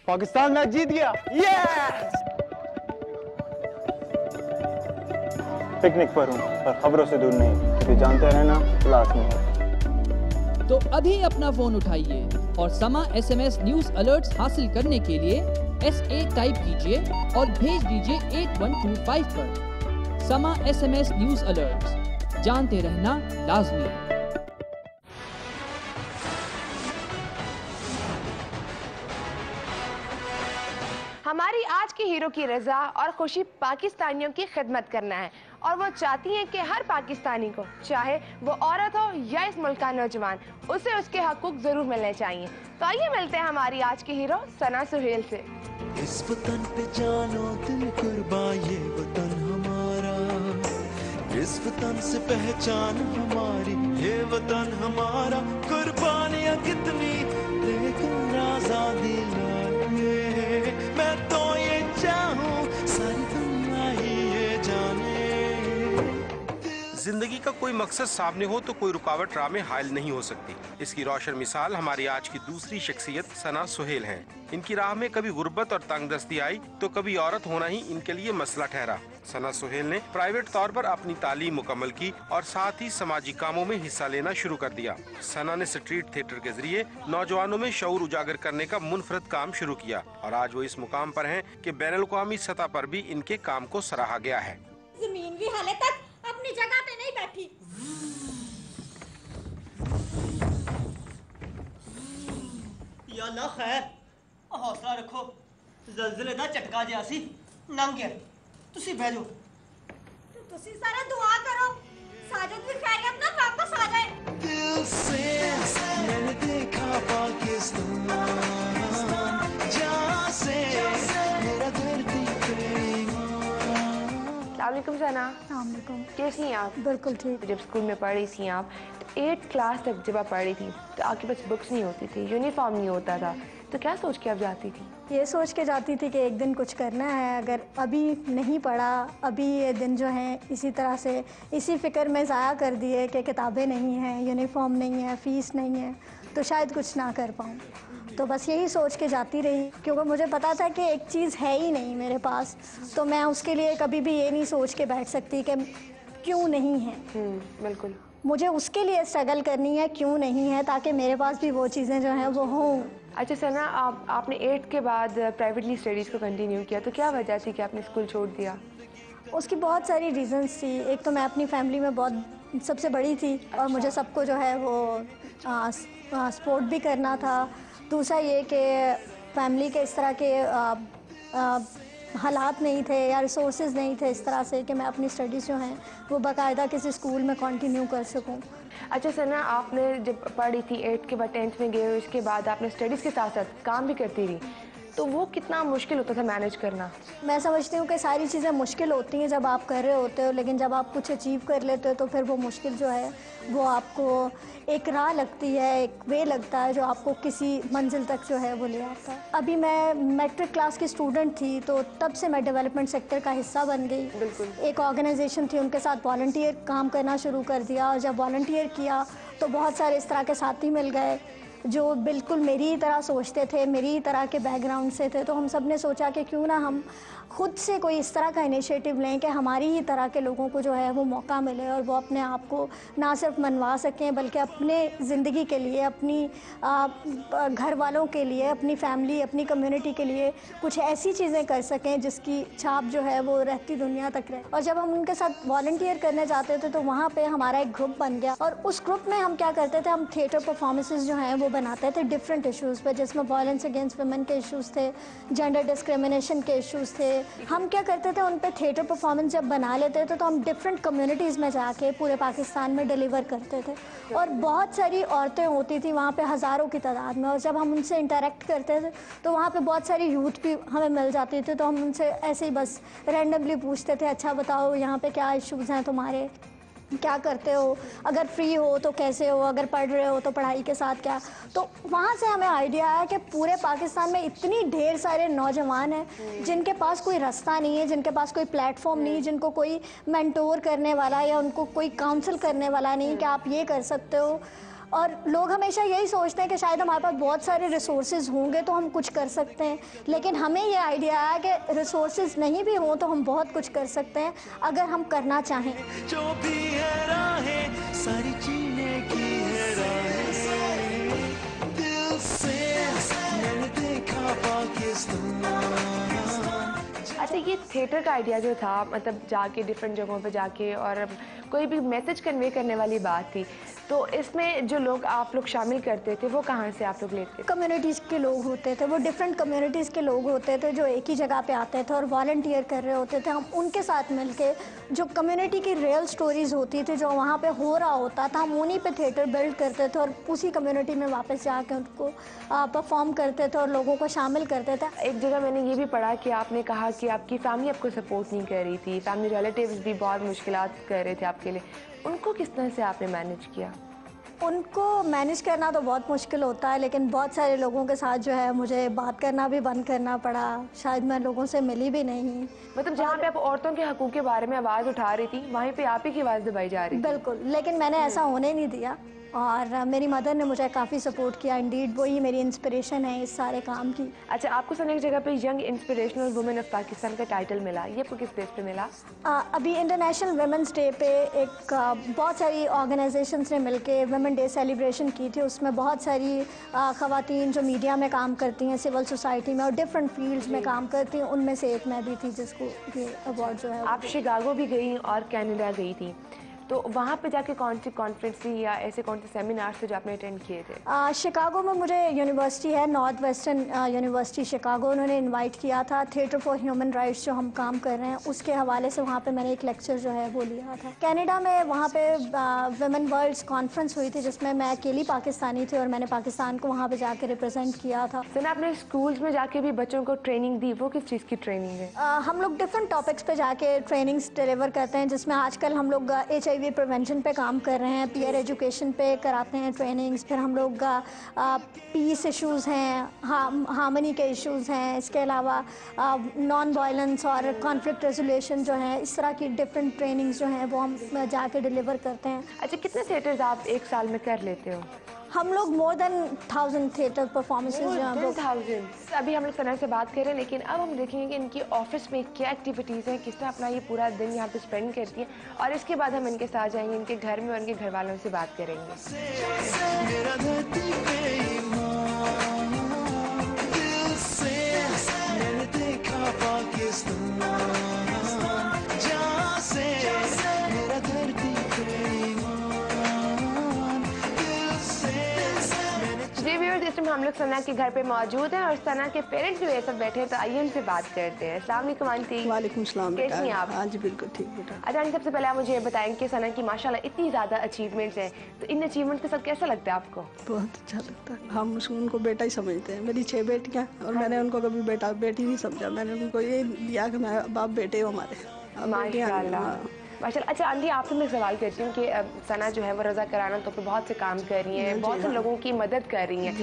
Pakistan match जीत गया। Yes! Picnic पर हूँ पर खबरों से दूर नहीं, क्योंकि जानते रहना लाजमी है। तो अभी अपना फोन उठाइए और समा SMS न्यूज अलर्ट्स हासिल करने के लिए SA टाइप कीजिए और भेज दीजिए 8125 पर। समा SMS न्यूज अलर्ट्स, जानते रहना लाजमी है। हमारी आज की हीरो की रजा और खुशी पाकिस्तानियों की खिदमत करना है और वो चाहती हैं कि हर पाकिस्तानी को, चाहे वो औरत हो या इस मुल्क का नौजवान, उसे उसके हकूक जरूर मिलने चाहिए। तो आइए मिलते हैं हमारी आज की हीरो सना सुहेल से। इस वतन पे जानो दिल कुर्बान, ये वतन हमारा, इस वतन से पहचान हमारी, ये वतन हमारा। कुर्बानियां कितनी लेकिन आजादी लाए, मैं तो ये चाहूं सारी दुनिया ही ये जाने। जिंदगी का कोई मकसद सामने हो तो कोई रुकावट राह में हायल नहीं हो सकती। इसकी रोशन मिसाल हमारी आज की दूसरी शख्सियत सना सुहेल हैं। इनकी राह में कभी गुर्बत और तंगदस्ती आई तो कभी औरत होना ही इनके लिए मसला ठहरा। सना सुहेल ने प्राइवेट तौर पर अपनी तालीम मुकम्मल की और साथ ही समाजी कामों में हिस्सा लेना शुरू कर दिया। सना ने स्ट्रीट थिएटर के जरिए नौजवानों में शऊर उजागर करने का मुनफरद काम शुरू किया और आज वो इस मुकाम पर हैं कि बैनुल-अक़वामी सतह पर भी इनके काम को सराहा गया है। जमीन भी हाले तक अपनी जगह पे नहीं बैठी। या अल्लाह खैर, हौसला रखो, ज़लज़ले दा झटका जिहा सी लंघ गया, तुसी बह जाओ। तो तुसी सारा दुआ करो साजिद भी खैरियत ना वापस आ जाए। दिल से मैंने देखा पाकिस्तान, जहाँ से मेरा धरती पे। अस्सलामुअलैकुम सना। अस्सलामुअलैकुम। कैसी हैं आप? बिल्कुल ठीक। जब स्कूल में पढ़ रही थी आप, 8th क्लास तक जब आप पढ़ रही थी तो आपके पास बुक्स नहीं होती थी, यूनिफॉर्म नहीं होता था, तो क्या सोच के आप जाती थी? ये सोच के जाती थी कि एक दिन कुछ करना है, अगर अभी नहीं पढ़ा, अभी ये दिन जो है इसी तरह से इसी फ़िक्र में ज़ाया कर दिए कि किताबें नहीं हैं, यूनिफॉर्म नहीं है, फ़ीस नहीं है, तो शायद कुछ ना कर पाऊँ। तो बस यही सोच के जाती रही, क्योंकि मुझे पता था कि एक चीज़ है ही नहीं मेरे पास, तो मैं उसके लिए कभी भी ये नहीं सोच के बैठ सकती कि क्यों नहीं है। बिल्कुल, मुझे उसके लिए स्ट्रगल करनी है, क्यों नहीं है, ताकि मेरे पास भी वो चीज़ें जो हैं वो हों। अच्छा सना, आपने 8th के बाद प्राइवेटली स्टडीज़ को कंटिन्यू किया, तो क्या वजह थी कि आपने स्कूल छोड़ दिया? उसकी बहुत सारी रीज़न्स थी। एक तो मैं अपनी फैमिली में बहुत सबसे बड़ी थी और मुझे सबको जो है वो सपोर्ट भी करना था। दूसरा ये कि फैमिली के इस तरह के हालात नहीं थे या रिसोर्सेज नहीं थे इस तरह से कि मैं अपनी स्टडीज़ जो हैं वो बाकायदा किसी स्कूल में कंटिन्यू कर सकूं। अच्छा सना, आपने जब पढ़ी थी 8th के बाद 10th में गए, उसके बाद आपने स्टडीज़ के साथ साथ काम भी करती रही, तो वो कितना मुश्किल होता था मैनेज करना? मैं समझती हूँ कि सारी चीज़ें मुश्किल होती हैं जब आप कर रहे होते हो, लेकिन जब आप कुछ अचीव कर लेते हो तो फिर वो मुश्किल जो है वो आपको एक राह लगती है, एक वे लगता है जो आपको किसी मंजिल तक जो है वो ले आता है। अभी मैं मैट्रिक क्लास की स्टूडेंट थी, तो तब से मैं डेवलपमेंट सेक्टर का हिस्सा बन गई। बिल्कुल। एक ऑर्गेनाइजेशन थी, उनके साथ वॉलंटियर काम करना शुरू कर दिया और जब वॉलंटियर किया तो बहुत सारे इस तरह के साथी मिल गए जो बिल्कुल मेरी ही तरह सोचते थे, मेरी ही तरह के बैकग्राउंड से थे। तो हम सब ने सोचा कि क्यों ना हम खुद से कोई इस तरह का इनिशिएटिव लें कि हमारी ही तरह के लोगों को जो है वो मौका मिले और वो अपने आप को ना सिर्फ मनवा सकें बल्कि अपने ज़िंदगी के लिए, अपनी घर वालों के लिए, अपनी फैमिली, अपनी कम्युनिटी के लिए कुछ ऐसी चीज़ें कर सकें जिसकी छाप जो है वो रहती दुनिया तक रहे। और जब हम उनके साथ वॉलंटियर करने जाते थे तो वहाँ पर हमारा एक ग्रुप बन गया और उस ग्रुप में हम क्या करते थे, हम थिएटर परफॉर्मेंसेज जो हैं वो बनाते थे डिफरेंट इश्यूज़ पे, जिसमें वायलेंस अगेंस्ट वुमेन के इश्यूज़ थे, जेंडर डिस्क्रिमिनेशन के इश्यूज़ थे। हम क्या करते थे, उन पे थिएटर परफॉर्मेंस जब बना लेते थे तो हम डिफरेंट कम्युनिटीज़ में जाके पूरे पाकिस्तान में डिलीवर करते थे और बहुत सारी औरतें होती थी वहाँ पे हज़ारों की तादाद में, और जब हम उनसे इंटरेक्ट करते थे तो वहाँ पे बहुत सारी यूथ भी हमें मिल जाती थी। तो हम उनसे ऐसे ही बस रैंडमली पूछते थे, अच्छा बताओ यहाँ पे क्या इश्यूज़ हैं तुम्हारे, क्या करते हो, अगर फ्री हो तो कैसे हो, अगर पढ़ रहे हो तो पढ़ाई के साथ क्या। तो वहाँ से हमें आइडिया आया कि पूरे पाकिस्तान में इतनी ढेर सारे नौजवान हैं जिनके पास कोई रास्ता नहीं है, जिनके पास कोई प्लेटफॉर्म नहीं है, जिनको कोई मेंटोर करने वाला या उनको कोई काउंसिल करने वाला नहीं कि आप ये कर सकते हो। और लोग हमेशा यही सोचते हैं कि शायद हमारे पास बहुत सारे रिसोर्सेज होंगे तो हम कुछ कर सकते हैं, लेकिन हमें ये आइडिया है कि रिसोर्सेज नहीं भी हों तो हम बहुत कुछ कर सकते हैं अगर हम करना चाहें। जो भी है राहें सारी जीने की है राहें, दिल से मैंने देखा पाकिस्तान। अच्छा, ये थिएटर का आइडिया जो था, मतलब जाके डिफरेंट जगहों पे जाके और कोई भी मैसेज कन्वे करने वाली बात थी, तो इसमें जो लोग आप लोग शामिल करते थे वो कहाँ से आप लोग लेते थे? कम्युनिटीज़ के लोग होते थे, वो डिफरेंट कम्युनिटीज़ के लोग होते थे जो एक ही जगह पे आते थे और वॉलंटियर कर रहे होते थे। हम उनके साथ मिलके जो कम्युनिटी की रियल स्टोरीज़ होती थी, जो वहाँ पे हो रहा होता था, हम उन्हीं पे थिएटर बिल्ड करते थे और उसी कम्युनिटी में वापस जाके उनको परफॉर्म करते थे और लोगों को शामिल करते थे। एक जगह मैंने ये भी पढ़ा कि आपने कहा कि आपकी फैमिली आपको सपोर्ट नहीं कर रही थी, फैमिली रिलेटिव्स भी बहुत मुश्किलात कर रहे थे आपके लिए, उनको किस तरह से आपने मैनेज किया? उनको मैनेज करना तो बहुत मुश्किल होता है, लेकिन बहुत सारे लोगों के साथ जो है मुझे बात करना भी बंद करना पड़ा, शायद मैं लोगों से मिली भी नहीं। मतलब जहाँ पे आप औरतों के हकूक़ के बारे में आवाज़ उठा रही थी, वहीं पे आप ही की आवाज़ दबाई जा रही थी। बिल्कुल, लेकिन मैंने ऐसा होने नहीं दिया और मेरी मदर ने मुझे काफ़ी सपोर्ट किया। इंडीड वही मेरी इंस्पिरेशन है इस सारे काम की। अच्छा, आपको सुनने की जगह पे young inspirational women of Pakistan का टाइटल मिला, ये आपको किस बेस पे मिला? अभी इंटरनेशनल वुमेंस डे पे एक बहुत सारी ऑर्गेनाइजेशंस ने मिलके वुमेन डे सेलिब्रेशन की थी। उसमें बहुत सारी ख़वातीन जो मीडिया में काम करती हैं, सिविल सोसाइटी में और डिफरेंट फील्ड्स में काम करती हैं, उनमें से एक मैं भी थी जिसको ये अवार्ड जो है। आप शिकागो भी गई और कनाडा गई थी, तो वहाँ पे जाके कौन सी कॉन्फ्रेंस थी या ऐसे कौन से सेमिनार थे जो आपने अटेंड किए थे? शिकागो में मुझे यूनिवर्सिटी है, नॉर्थ वेस्टर्न यूनिवर्सिटी शिकागो, उन्होंने इनवाइट किया था। थिएटर फॉर ह्यूमन राइट्स जो हम काम कर रहे हैं उसके हवाले से वहाँ पे मैंने एक लेक्चर जो है वो लिया था। कनाडा में वहाँ पे वुमेन वर्ल्ड्स कॉन्फ्रेंस हुई थी जिसमें मैं अकेली पाकिस्तानी थी और मैंने पाकिस्तान को वहाँ पर जाके रिप्रेजेंट किया था। सर, आपने स्कूल्स में जाके भी बच्चों को ट्रेनिंग दी, वो किस चीज़ की ट्रेनिंग है? हम लोग डिफरेंट टॉपिक्स पे जाके ट्रेनिंग्स डिलीवर करते हैं, जिसमें आजकल हम लोग HIV प्रिवेंशन पे काम कर रहे हैं, पीयर एजुकेशन पे कराते हैं ट्रेनिंग्स, फिर हम लोग पीस इश्यूज़ हैं, हार्मनी के इश्यूज़ हैं, इसके अलावा नॉन वायलेंस और कॉन्फ्लिक्ट रेजोल्यूशन जो है, इस तरह की डिफरेंट ट्रेनिंग्स जो हैं वो हम जाके डिलीवर करते हैं। अच्छा, कितने थिएटर्स आप एक साल में कर लेते हो? हम लोग मोर देन 1000 थिएटर परफॉर्मेंसेज जो हैं वो। 1000। अभी हम लोग सना से बात कर रहे हैं, लेकिन अब हम देखेंगे कि इनकी ऑफिस में क्या एक्टिविटीज़ हैं, किस तरह अपना ये पूरा दिन यहाँ पे स्पेंड करती हैं, और इसके बाद हम इनके साथ जाएंगे, इनके घर में और इनके घर वालों से बात करेंगे। हम लोग सना के घर पे मौजूद हैं और सना के पेरेंट्स भी सब बैठे हैं, तो आइए उनसे बात करते हैं। अस्सलाम वालेकुम आंटी। वालेकुम सलाम। कैसी हैं आप? हाँ जी बिल्कुल ठीक बेटा। अच्छा आंटी, सबसे पहले आप मुझे बताएं कि सना की माशाल्लाह इतनी ज़्यादा अचीवमेंट्स हैं, तो इन अचीवमेंट्स के साथ कैसा लगता है आपको? बहुत अच्छा लगता है। हम उनको बेटा ही समझते हैं। मेरी 6 बेटियाँ और मैंने उनको कभी बेटा बेटी नहीं समझा। मैंने उनको ये दिया कि मैं बाप बेटे हो हमारे। माशाल्लाह माशाल्लाह। अच्छा आंटी, आपसे मैं सवाल करती हूँ कि सना जो है वो रज़ा कराना तो पे बहुत से काम कर रही हैं, बहुत से लोगों की मदद कर रही हैं,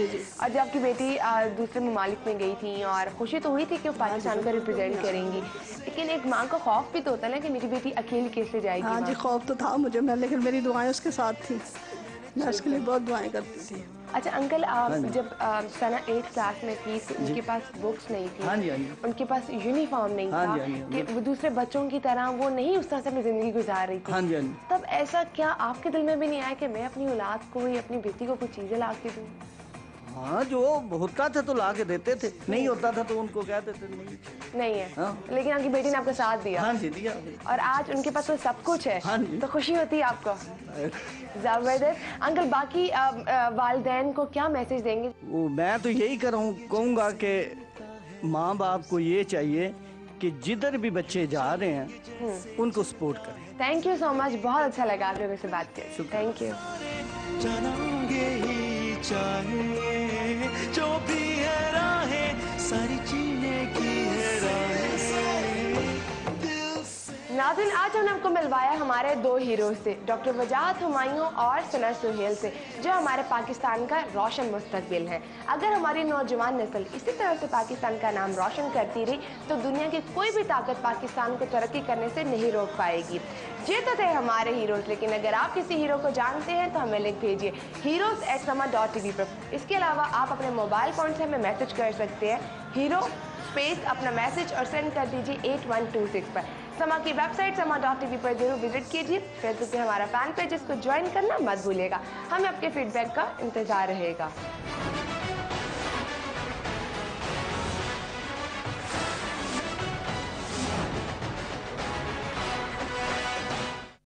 और जब आपकी बेटी दूसरे ममालिक में गई थी और खुशी तो हुई थी कि वो पाकिस्तान को रिप्रेजेंट करेंगी, लेकिन एक माँ का खौफ भी तो होता है ना कि मेरी बेटी अकेली कैसे जाएगी? हाँ जी, खौफ तो था मुझे, मैं लेकिन मेरी दुआएं उसके साथ थी, मैं उसके लिए बहुत दुआएं करती थी। अच्छा अंकल, जब सना 8th क्लास में थी तो उनके पास बुक्स नहीं थी, हाँ जी, हाँ जी। उनके पास यूनिफॉर्म नहीं था, कि वो दूसरे बच्चों की तरह वो नहीं उस तरह से अपनी ज़िंदगी गुजार रही थी। हाँ जी, हाँ जी। तब ऐसा क्या आपके दिल में भी नहीं आया कि मैं अपनी औलाद को या अपनी बेटी को कुछ चीज़ें ला के दूँ? हाँ, जो होता था तो ला के देते थे, नहीं होता था तो उनको कहते थे नहीं है। हाँ। लेकिन आपकी बेटी ने आपका साथ दिया। हाँ जी, दिया। और आज उनके पास तो सब कुछ है। हाँ जी। तो खुशी होती है आपको? जबरदस्त। अंकल, बाकी वालिदैन को क्या मैसेज देंगे? वो मैं तो यही कहूँगा कि माँ बाप को ये चाहिए कि जिधर भी बच्चे जा रहे हैं उनको सपोर्ट करें। थैंक यू सो मच, बहुत अच्छा लगा आप लोगों से बात करके। Thank you. जो भी है राहें सारी जीने की है राहें। नाज़रीन, आज हमने आपको मिलवाया हमारे दो हीरो से, डॉक्टर वजाहत हुमायूं और सना सुहेल से, जो हमारे पाकिस्तान का रोशन मुस्तकबिल है। अगर हमारी नौजवान नस्ल इसी तरह से पाकिस्तान का नाम रोशन करती रही तो दुनिया की कोई भी ताकत पाकिस्तान को तरक्की करने से नहीं रोक पाएगी। ये तो थे हमारे हीरोज़, लेकिन अगर आप किसी हीरो को जानते हैं तो हमें लिख भेजिए heroes@sama.tv पर। इसके अलावा आप अपने मोबाइल फ़ोन से हमें मैसेज कर सकते हैं हीरो स्पेस अपना मैसेज और सेंड कर दीजिए 8126 पर। समा की वेबसाइट sama.tv पर जरूर विजिट कीजिए। फेसबुक पे हमारा फैन पेज, इसको ज्वाइन करना मत भूलिएगा। हमें आपके फीडबैक का इंतजार रहेगा।